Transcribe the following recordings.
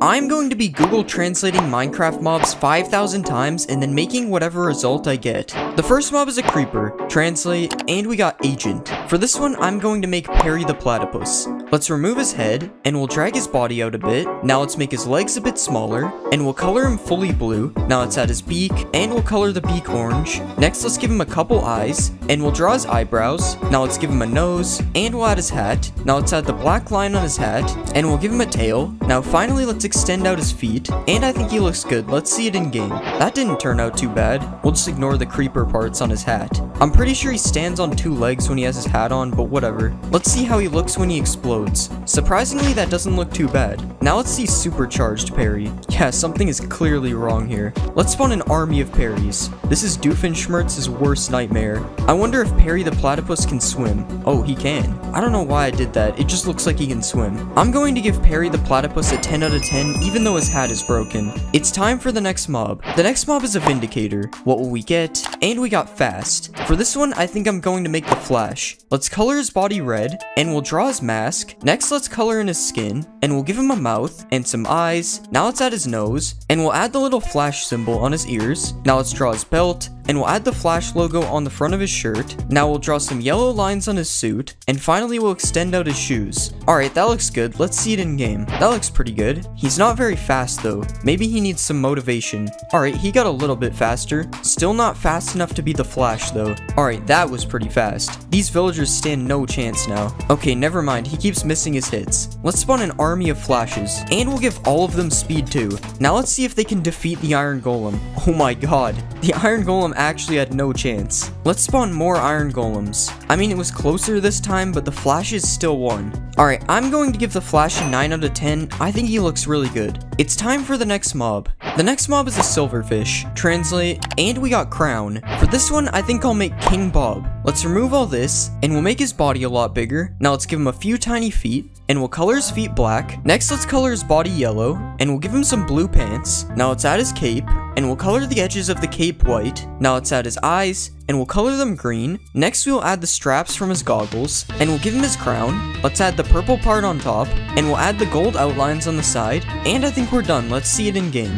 I'm going to be Google translating Minecraft mobs 5,000 times and then making whatever result I get. The first mob is a creeper, translate, and we got agent. For this one, I'm going to make Perry the platypus. Let's remove his head, and we'll drag his body out a bit. Now let's make his legs a bit smaller, and we'll color him fully blue. Now let's add his beak, and we'll color the beak orange. Next, let's give him a couple eyes, and we'll draw his eyebrows. Now let's give him a nose, and we'll add his hat. Now let's add the black line on his hat, and we'll give him a tail. Now finally, let's extend out his feet, and I think he looks good. Let's see it in game. That didn't turn out too bad. We'll just ignore the creeper parts on his hat. I'm pretty sure he stands on two legs when he has his hat on, but whatever. Let's see how he looks when he explodes. Surprisingly, that doesn't look too bad. Now let's see supercharged Perry. Yeah, something is clearly wrong here. Let's spawn an army of Perrys. This is Doofenshmirtz's worst nightmare. I wonder if Perry the platypus can swim. Oh, he can. I don't know why I did that. It just looks like he can swim. I'm going to give Perry the platypus a 10 out of 10, even though his hat is broken. It's time for the next mob. The next mob is a Vindicator. What will we get? And we got fast. For this one, I think I'm going to make the Flash. Let's color his body red, and we'll draw his mask. Next, let's color in his skin, and we'll give him a mouth and some eyes. Now let's add his nose, and we'll add the little Flash symbol on his ears. Now let's draw his belt, and we'll add the Flash logo on the front of his shirt. Now we'll draw some yellow lines on his suit, and finally we'll extend out his shoes. Alright, that looks good. Let's see it in game. That looks pretty good. He's not very fast though. Maybe he needs some motivation. Alright, he got a little bit faster. Still not fast enough to be the Flash though. Alright, that was pretty fast. These villagers stand no chance now. Okay, never mind. He keeps missing his hits. Let's spawn an army of Flashes, and we'll give all of them speed too. Now let's see if they can defeat the Iron Golem. Oh my god. The Iron Golem actually had no chance. Let's spawn more Iron Golems. I mean, it was closer this time, but the Flashes still won. Alright, I'm going to give the Flash a 9 out of 10. I think he looks really good. It's time for the next mob. The next mob is a Silverfish. Translate, and we got Crown. For this one, I think I'll make King Bob. Let's remove all this, and we'll make his body a lot bigger. Now let's give him a few tiny feet, and we'll color his feet black. Next, let's color his body yellow, and we'll give him some blue pants. Now let's add his cape, and we'll color the edges of the cape white. Now let's add his eyes, and we'll color them green. Next, we'll add the straps from his goggles, and we'll give him his crown. Let's add the purple part on top, and we'll add the gold outlines on the side, and I think we're done. Let's see it in game.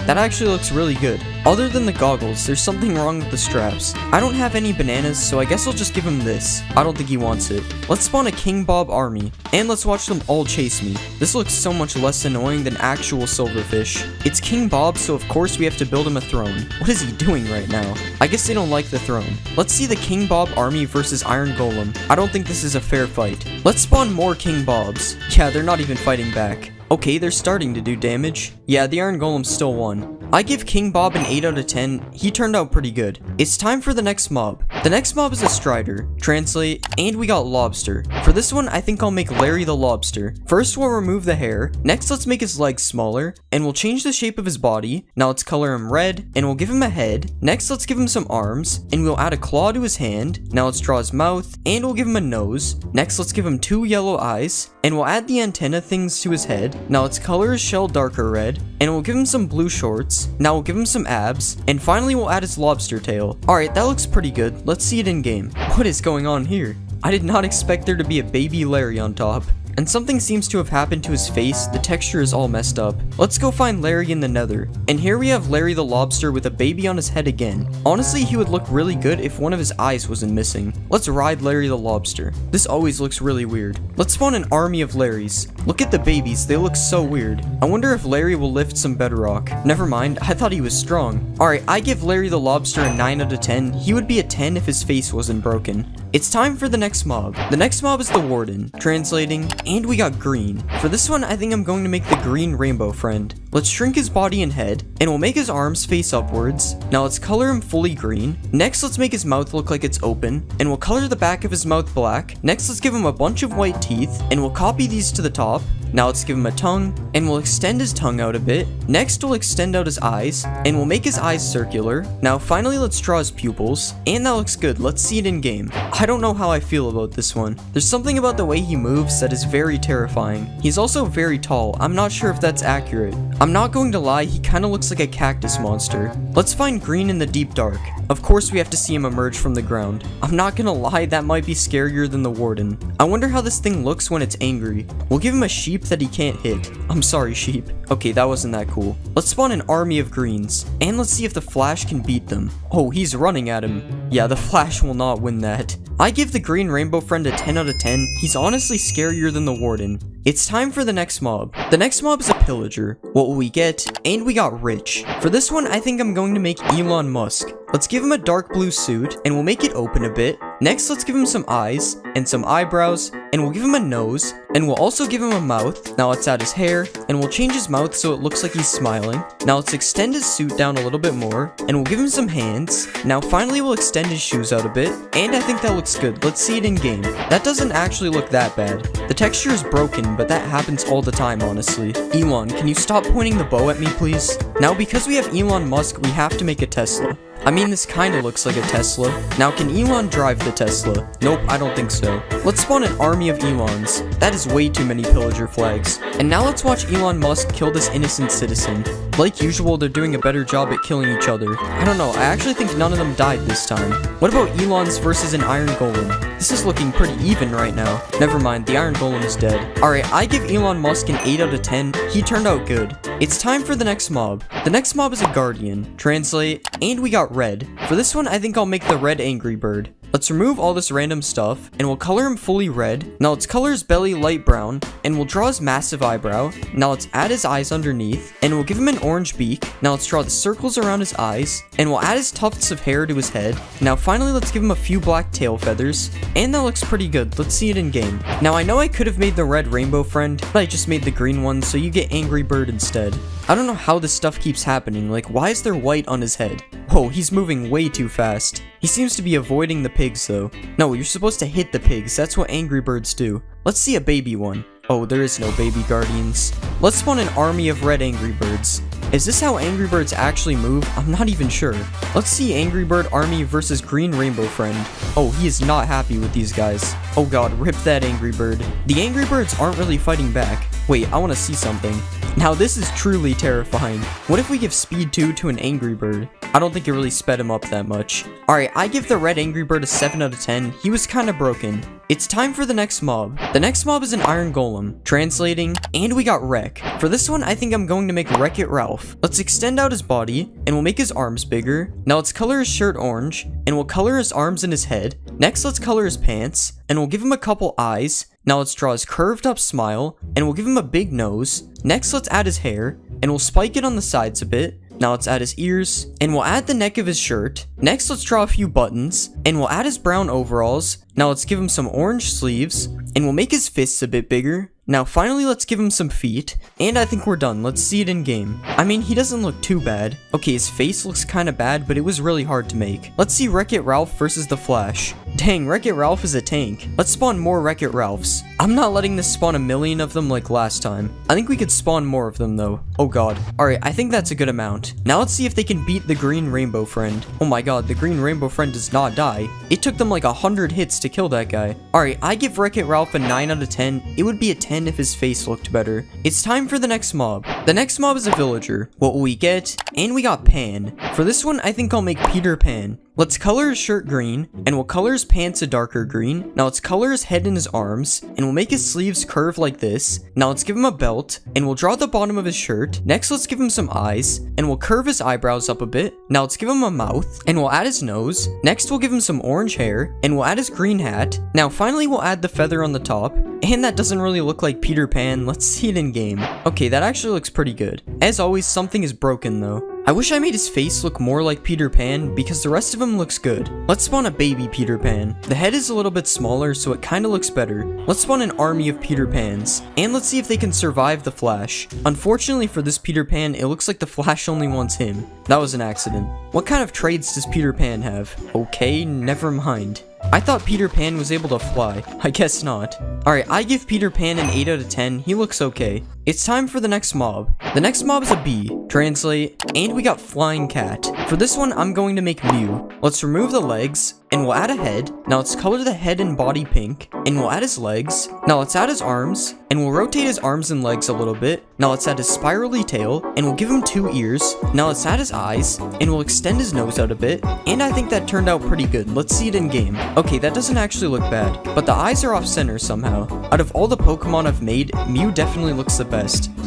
That actually looks really good. Other than the goggles, there's something wrong with the straps. I don't have any bananas, so I guess I'll just give him this. I don't think he wants it. Let's spawn a King Bob army, and let's watch them all chase me. This looks so much less annoying than actual Silverfish. It's King Bob, so of course we have to build him a throne. What is he doing right now? I guess they don't like the throne. Let's see the King Bob army versus Iron Golem. I don't think this is a fair fight. Let's spawn more King Bobs. Yeah, they're not even fighting back. Okay, they're starting to do damage. Yeah, the Iron Golem still won. I give King Bob an 8 out of 10. He turned out pretty good. It's time for the next mob. The next mob is a Strider. Translate, and we got Lobster. For this one, I think I'll make Larry the Lobster. First, we'll remove the hair. Next, let's make his legs smaller, and we'll change the shape of his body. Now let's color him red, and we'll give him a head. Next, let's give him some arms, and we'll add a claw to his hand. Now let's draw his mouth, and we'll give him a nose. Next, let's give him 2 yellow eyes, and we'll add the antenna things to his head. Now let's color his shell darker red, and we'll give him some blue shorts. Now we'll give him some abs, and finally we'll add his lobster tail. Alright, that looks pretty good. Let's see it in game. What is going on here? I did not expect there to be a baby Larry on top. And something seems to have happened to his face. The texture is all messed up. Let's go find Larry in the nether. And here we have Larry the Lobster with a baby on his head again. Honestly, he would look really good if one of his eyes wasn't missing. Let's ride Larry the Lobster. This always looks really weird. Let's spawn an army of Larrys. Look at the babies, they look so weird. I wonder if Larry will lift some bedrock. Never mind, I thought he was strong. Alright, I give Larry the Lobster a 9 out of 10. He would be a 10 if his face wasn't broken. It's time for the next mob. The next mob is the Warden. Translating, and we got green. For this one, I think I'm going to make the green rainbow friend. Let's shrink his body and head, and we'll make his arms face upwards. Now let's color him fully green. Next, let's make his mouth look like it's open, and we'll color the back of his mouth black. Next, let's give him a bunch of white teeth, and we'll copy these to the top. Now let's give him a tongue, and we'll extend his tongue out a bit. Next, we'll extend out his eyes, and we'll make his eyes circular. Now finally, let's draw his pupils, and that looks good. Let's see it in game. I don't know how I feel about this one. There's something about the way he moves that is very terrifying. He's also very tall. I'm not sure if that's accurate. I'm not going to lie, he kind of looks like a cactus monster. Let's find green in the deep dark. Of course we have to see him emerge from the ground. I'm not gonna lie, that might be scarier than the warden. I wonder how this thing looks when it's angry. We'll give him a sheep that he can't hit. I'm sorry, sheep. Okay, that wasn't that cool. Let's spawn an army of greens, and let's see if the Flash can beat them. Oh, he's running at him. Yeah, the Flash will not win that. I give the green rainbow friend a 10 out of 10. He's honestly scarier than the warden. It's time for the next mob. The next mob is a pillager. What will we get? And we got rich. For this one, I think I'm going to make Elon Musk. Let's give him a dark blue suit, and we'll make it open a bit. Next, let's give him some eyes, and some eyebrows, and we'll give him a nose, and we'll also give him a mouth. Now let's add his hair, and we'll change his mouth so it looks like he's smiling. Now let's extend his suit down a little bit more, and we'll give him some hands. Now finally we'll extend his shoes out a bit, and I think that looks good. Let's see it in game. That doesn't actually look that bad. The texture is broken, but that happens all the time, honestly. Elon, can you stop pointing the bow at me, please? Now because we have Elon Musk, we have to make a Tesla. I mean, this kinda looks like a Tesla. Now, can Elon drive the Tesla? Nope, I don't think so. Let's spawn an army of Elons. That is way too many pillager flags. And now let's watch Elon Musk kill this innocent citizen. Like usual, they're doing a better job at killing each other. I don't know, I actually think none of them died this time. What about Elon's versus an Iron Golem? This is looking pretty even right now. Never mind, the Iron Golem is dead. Alright, I give Elon Musk an 8 out of 10. He turned out good. It's time for the next mob. The next mob is a Guardian. Translate, and we got red. For this one, I think I'll make the red Angry Bird. Let's remove all this random stuff, and we'll color him fully red. Now let's color his belly light brown, and we'll draw his massive eyebrow. Now let's add his eyes underneath, and we'll give him an orange beak. Now let's draw the circles around his eyes, and we'll add his tufts of hair to his head. Now finally, let's give him a few black tail feathers, and that looks pretty good. Let's see it in game. Now I know I could have made the red rainbow friend, but I just made the green one, so you get Angry Bird instead. I don't know how this stuff keeps happening, like why is there white on his head? Whoa, he's moving way too fast. He seems to be avoiding the pigs though. No, you're supposed to hit the pigs, that's what Angry Birds do. Let's see a baby one. Oh, there is no baby guardians. Let's spawn an army of red Angry Birds. Is this how Angry Birds actually move? I'm not even sure. Let's see Angry Bird army versus green rainbow friend. Oh, he is not happy with these guys. Oh god, rip that Angry Bird. The Angry Birds aren't really fighting back. Wait, I want to see something. Now this is truly terrifying. What if we give speed 2 to an Angry Bird? I don't think it really sped him up that much. Alright, I give the red Angry Bird a 7 out of 10. He was kinda broken. It's time for the next mob. The next mob is an Iron Golem. Translating, and we got Wreck. For this one, I think I'm going to make Wreck-It Ralph. Let's extend out his body, and we'll make his arms bigger. Now let's color his shirt orange, and we'll color his arms and his head. Next, let's color his pants, and we'll give him a couple eyes. Now let's draw his curved up smile, and we'll give him a big nose. Next, let's add his hair, and we'll spike it on the sides a bit. Now let's add his ears, and we'll add the neck of his shirt. Next, let's draw a few buttons, and we'll add his brown overalls. Now let's give him some orange sleeves, and we'll make his fists a bit bigger. Now finally, let's give him some feet, and I think we're done. Let's see it in game. I mean, he doesn't look too bad. Okay, his face looks kinda bad, but it was really hard to make. Let's see Wreck-It Ralph versus the Flash. Dang, Wreck-It Ralph is a tank. Let's spawn more Wreck-It Ralphs. I'm not letting this spawn a million of them like last time. I think we could spawn more of them though. Oh god. Alright, I think that's a good amount. Now let's see if they can beat the green rainbow friend. Oh my god, the green rainbow friend does not die. It took them like 100 hits to kill that guy. Alright, I give Wreck-It Ralph a 9 out of 10. It would be a 10 if his face looked better. It's time for the next mob. The next mob is a villager. What will we get? And we got Pan. For this one, I think I'll make Peter Pan. Let's color his shirt green, and we'll color his pants a darker green. Now let's color his head and his arms, and we'll make his sleeves curve like this. Now let's give him a belt, and we'll draw the bottom of his shirt. Next, let's give him some eyes, and we'll curve his eyebrows up a bit. Now let's give him a mouth, and we'll add his nose. Next, we'll give him some orange hair, and we'll add his green hat. Now finally, we'll add the feather on the top. And that doesn't really look like Peter Pan. Let's see it in game. Okay, that actually looks pretty good. As always, something is broken though. I wish I made his face look more like Peter Pan because the rest of him looks good. Let's spawn a baby Peter Pan. The head is a little bit smaller, so it kinda looks better. Let's spawn an army of Peter Pans. And let's see if they can survive the Flash. Unfortunately for this Peter Pan, it looks like the Flash only wants him. That was an accident. What kind of traits does Peter Pan have? Okay, never mind. I thought Peter Pan was able to fly. I guess not. Alright, I give Peter Pan an 8 out of 10. He looks okay. It's time for the next mob. The next mob is a bee, translate, and we got flying cat. For this one, I'm going to make Mew. Let's remove the legs, and we'll add a head. Now let's color the head and body pink, and we'll add his legs. Now let's add his arms, and we'll rotate his arms and legs a little bit. Now let's add his spirally tail, and we'll give him 2 ears. Now let's add his eyes, and we'll extend his nose out a bit, and I think that turned out pretty good. Let's see it in game. Okay, that doesn't actually look bad, but the eyes are off center somehow. Out of all the Pokemon I've made, Mew definitely looks the best.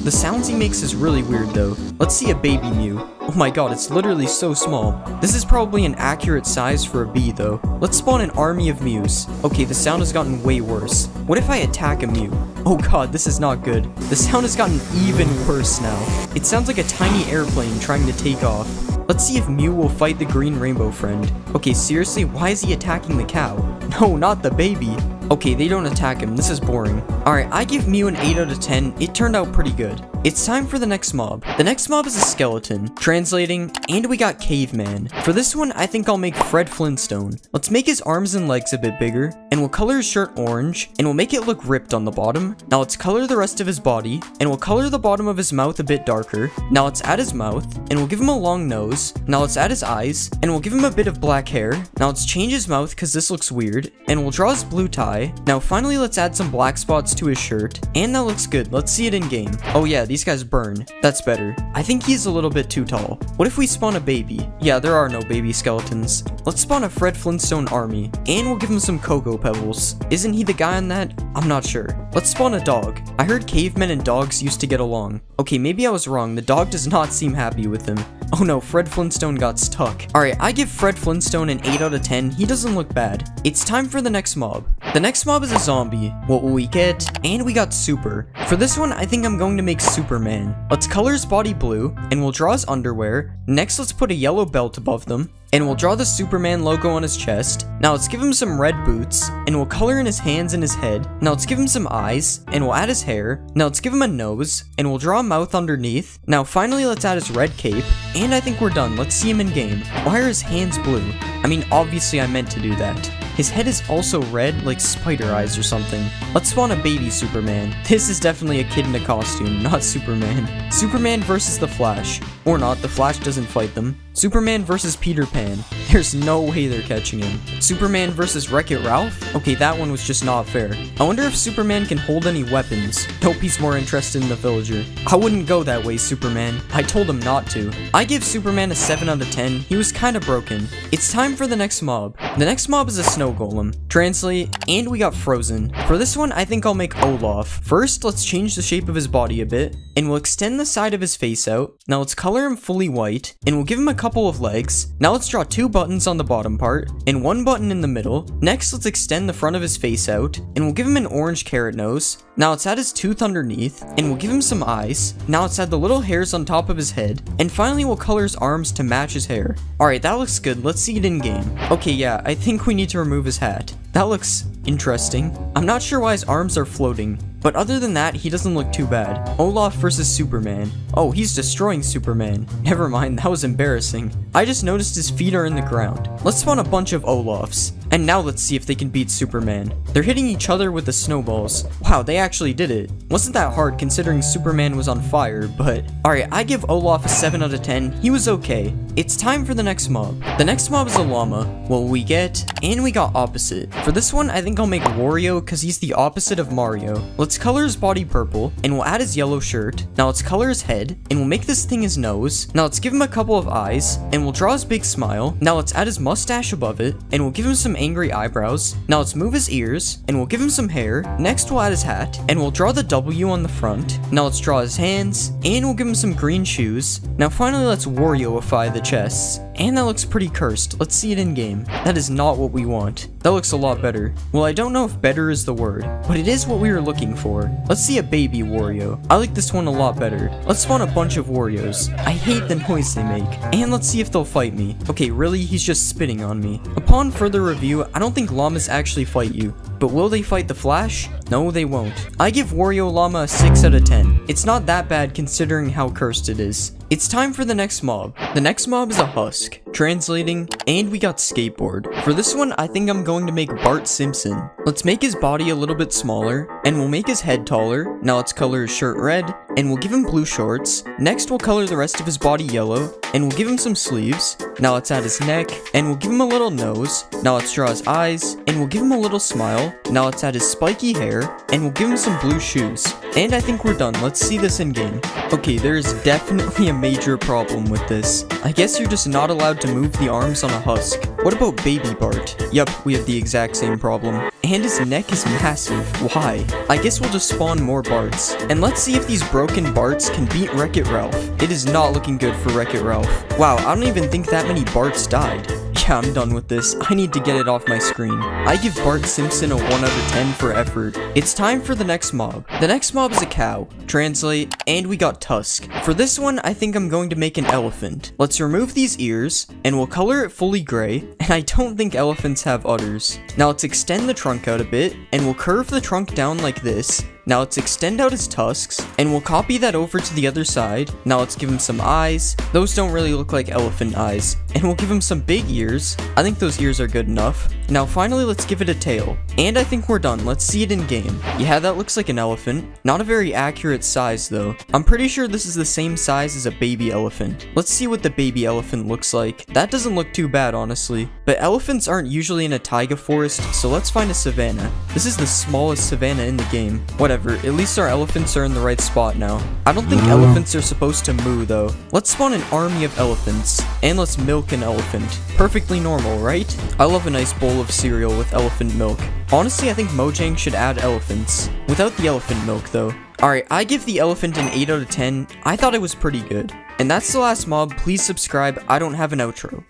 The sounds he makes is really weird though. Let's see a baby Mew. Oh my god, it's literally so small. This is probably an accurate size for a bee though. Let's spawn an army of Mews. Okay, the sound has gotten way worse. What if I attack a Mew? Oh god, this is not good. The sound has gotten even worse now. It sounds like a tiny airplane trying to take off. Let's see if Mew will fight the green rainbow friend. Okay, seriously, why is he attacking the cow? No, not the baby. Okay, they don't attack him. This is boring. Alright, I give Mew an 8 out of 10. It turned out pretty good. It's time for the next mob. The next mob is a skeleton, translating, and we got caveman. For this one, I think I'll make Fred Flintstone. Let's make his arms and legs a bit bigger, and we'll color his shirt orange, and we'll make it look ripped on the bottom. Now let's color the rest of his body, and we'll color the bottom of his mouth a bit darker. Now let's add his mouth, and we'll give him a long nose. Now let's add his eyes, and we'll give him a bit of black hair. Now let's change his mouth because this looks weird, and we'll draw his blue tie. Now finally let's add some black spots to his shirt, and that looks good. Let's see it in game. Oh yeah, these guys burn. That's better. I think he's a little bit too tall. What if we spawn a baby? Yeah, there are no baby skeletons. Let's spawn a Fred Flintstone army, and we'll give him some cocoa pebbles. Isn't he the guy on that? I'm not sure. Let's spawn a dog. I heard cavemen and dogs used to get along. Okay, maybe I was wrong. The dog does not seem happy with him. Oh no, Fred Flintstone got stuck. Alright, I give Fred Flintstone an 8 out of 10. He doesn't look bad. It's time for the next mob. The next mob is a zombie. What will we get? And we got Super. For this one, I think I'm going to make Superman. Let's color his body blue, and we'll draw his underwear. Next, let's put a yellow belt above them, and we'll draw the Superman logo on his chest. Now let's give him some red boots, and we'll color in his hands and his head. Now let's give him some eyes, and we'll add his hair. Now let's give him a nose, and we'll draw a mouth underneath. Now finally let's add his red cape, and I think we're done. Let's see him in game. Why are his hands blue? I mean, obviously I meant to do that. His head is also red, like spider eyes or something. Let's spawn a baby Superman. This is definitely a kid in a costume, not Superman. Superman versus the Flash. Or not, the Flash doesn't fight them. Superman versus Peter Pan. There's no way they're catching him. Superman versus Wreck-It Ralph? Okay, that one was just not fair. I wonder if Superman can hold any weapons. Nope, he's more interested in the villager. I wouldn't go that way, Superman. I told him not to. I give Superman a 7 out of 10. He was kinda broken. It's time for the next mob. The next mob is a snow golem. Translate, and we got Frozen. For this one, I think I'll make Olaf. First, let's change the shape of his body a bit, and we'll extend the side of his face out. Now let's color him fully white, and we'll give him a couple of legs. Now let's draw 2 buttons on the bottom part, and 1 button in the middle. Next, let's extend the front of his face out, and we'll give him an orange carrot nose. Now let's add his tooth underneath, and we'll give him some eyes. Now let's add the little hairs on top of his head, and finally we'll color his arms to match his hair. Alright, that looks good. Let's see it in game. Okay, yeah, I think we need to remove his hat. That looks interesting. I'm not sure why his arms are floating, but other than that, he doesn't look too bad. Olaf versus Superman. Oh, he's destroying Superman. Never mind, that was embarrassing. I just noticed his feet are in the ground. Let's spawn a bunch of Olafs. And now let's see if they can beat Superman. They're hitting each other with the snowballs. Wow, they actually did it. Wasn't that hard considering Superman was on fire, but... Alright, I give Olaf a 7 out of 10. He was okay. It's time for the next mob. The next mob is a llama. What we get? And we got opposite. For this one, I think I'll make Wario because he's the opposite of Mario. Let's color his body purple, and we'll add his yellow shirt. Now let's color his head, and we'll make this thing his nose. Now let's give him a couple of eyes, and we'll draw his big smile. Now let's add his mustache above it, and we'll give him some angry eyebrows. Now let's move his ears, and we'll give him some hair. Next we'll add his hat, and we'll draw the W on the front. Now let's draw his hands, and we'll give him some green shoes. Now finally let's Wario-ify the chests. And that looks pretty cursed. Let's see it in game. That is not what we want. That looks a lot better. Well, I don't know if better is the word, but it is what we were looking for. Let's see a baby Wario. I like this one a lot better. Let's spawn a bunch of Warios. I hate the noise they make. And let's see if they'll fight me. Okay, really? He's just spitting on me. Upon further review, I don't think llamas actually fight you. But will they fight the Flash? No, they won't. I give Wario Llama a 6 out of 10. It's not that bad considering how cursed it is. It's time for the next mob. The next mob is a husk. translating, and we got skateboard. For this one, I think I'm going to make Bart Simpson. Let's make his body a little bit smaller, and we'll make his head taller. Now let's color his shirt red, and we'll give him blue shorts. Next, we'll color the rest of his body yellow, and we'll give him some sleeves. Now let's add his neck, and we'll give him a little nose. Now let's draw his eyes, and we'll give him a little smile. Now let's add his spiky hair, and we'll give him some blue shoes. And I think we're done. Let's see this in game. Okay, there is definitely a major problem with this. I guess you're just not allowed to move the arms on a husk. What about Baby Bart? Yup, we have the exact same problem. And his neck is massive. Why? I guess we'll just spawn more Barts. And let's see if these broken Barts can beat Wreck-It Ralph. It is not looking good for Wreck-It Ralph. Wow, I don't even think that many Barts died. Yeah, I'm done with this. I need to get it off my screen. I give Bart Simpson a 1 out of 10 for effort. It's time for the next mob. The next mob is a cow. Translate, and we got Tusk. For this one, I think I'm going to make an elephant. Let's remove these ears, and we'll color it fully gray, and I don't think elephants have udders. Now let's extend the trunk out a bit, and we'll curve the trunk down like this. Now let's extend out his tusks, and we'll copy that over to the other side. Now let's give him some eyes. Those don't really look like elephant eyes. And we'll give him some big ears. I think those ears are good enough. Now finally, let's give it a tail. And I think we're done. Let's see it in game. Yeah, that looks like an elephant. Not a very accurate size though. I'm pretty sure this is the same size as a baby elephant. Let's see what the baby elephant looks like. That doesn't look too bad, honestly. But elephants aren't usually in a taiga forest, so let's find a savanna. This is the smallest savanna in the game. Whatever, at least our elephants are in the right spot now. I don't think elephants are supposed to moo though. Let's spawn an army of elephants, and let's milk an elephant. Perfectly normal, right? I love a nice bowl of cereal with elephant milk. Honestly, I think Mojang should add elephants. Without the elephant milk though. Alright, I give the elephant an 8 out of 10. I thought it was pretty good. And that's the last mob. Please subscribe. I don't have an outro.